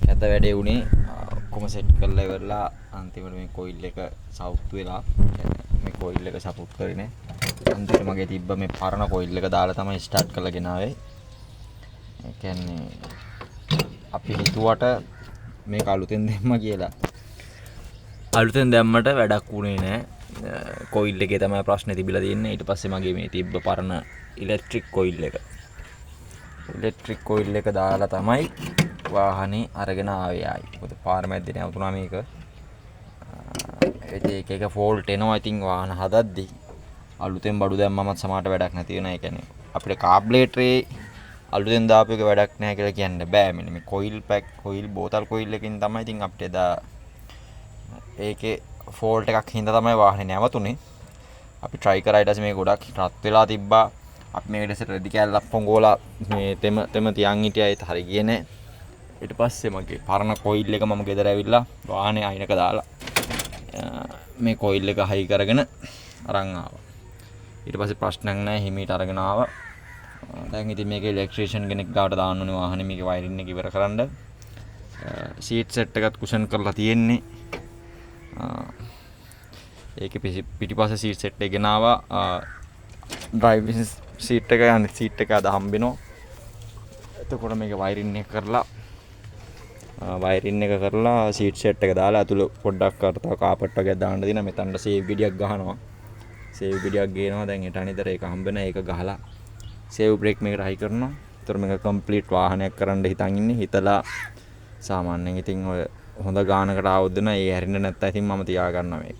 ඇත වැඩේ වුණේ ඔක්කොම සෙට් කරලා ඉවරලා අන්තිමට මේ කොයිල් එක සවුත් වෙලා මේ කොයිල් එක සපෝට් කරන්නේ අන්තිමට මගේ තිබ්බ මේ පරණ කොයිල් එක දාලා තමයි ස්ටාර්ට් කරලා ගෙනාවේ. ඒ කියන්නේ අපි හිතුවට මේක අලුතෙන් දෙන්න කියලා. අලුතෙන් දැම්මට වැඩක් වුණේ නැහැ. කොයිල් එකේ තමයි ප්‍රශ්නේ තිබිලා තියෙන්නේ. ඊට පස්සේ මගේ මේ තිබ්බ පරණ ඉලෙක්ට්‍රික් කොයිල් එක. ඉලෙක්ට්‍රික් කොයිල් එක දාලා තමයි වාහනේ අරගෙන ආවේ ආයි. මොකද පාර මැද්දේ නැවතුණා මේක. ඒක එක ෆෝල්ට් එනවා. ඉතින් වාහන හදද්දි අලුතෙන් බඩු දැම්මමත් සමාට වැඩක් නැති වෙනවා. ඒ කියන්නේ අපිට කාබ්ලේටරේ අලුතෙන් දාපු එක වැඩක් නැහැ කියලා කියන්න බෑ. මෙන්න මේ කොයිල් පැක් කොයිල් බෝතල් කොයිල් එකකින් තමයි ඉතින් අපිට එදා ඒකේ ෆෝල්ට් එකක් හින්දා තමයි වාහනේ නැවතුනේ. අපි try කරා ඊට පස්සේ මේ ගොඩක් රත් වෙලා තිබ්බා. අපි මේකට ඉස්සර රෙදි කැල්ලක් පොංගෝලා මේ තෙම තියන් හිටියා. ඒත් හරි ගියේ නෑ. ඊට පස්සේ මගේ පරණ කොයිල් එක මම ගෙදර ඇවිල්ලා වාහනේ අයිනක දාලා මේ කොයිල් එක හයි කරගෙන අරන් ආවා. ඊට පස්සේ ප්‍රශ්නයක් නැහැ හිමීට අරගෙන ආවා. දැන් ඉතින් මේකේ ඉලෙක්ට්‍රීෂියන් කෙනෙක් ගාවට දාන්න ඕනේ වාහනේ මේකේ වයරින් එක ඉවර කරන්න. සීට් සෙට් එකත් කුෂන් කරලා තියෙන්නේ. ඒකේ පිටිපස්සේ සීට් සෙට් එක ගෙනාවා. ඩ්‍රයිවිං සීට් එක යන්නේ සීට් එක අද හම්බෙනවා. එතකොට මේක වයරින් එක කරලා සීට් සෙට් එක දාලා අතුල පොඩ්ඩක් කරතව කාපට් වගේ දාන්න දින මෙතනට සේව් ගෙඩියක් ගහනවා. සේව් ගෙඩියක් ගේනවා. දැන් ඊට අනිතර ඒක හම්බෙන ඒක ගහලා සේව් බ්‍රේක් මේකට හයි කරනවා. ඒතර මේක කම්ප්ලීට් වාහනයක් කරන්න හිතන් ඉන්නේ. හිතලා සාමාන්‍යයෙන් ඉතින් ඔය හොඳ ගානකට ආවොත් දෙන ඒ හැරෙන්න නැත්නම් ඉතින් මම තියා ගන්නවා මේක.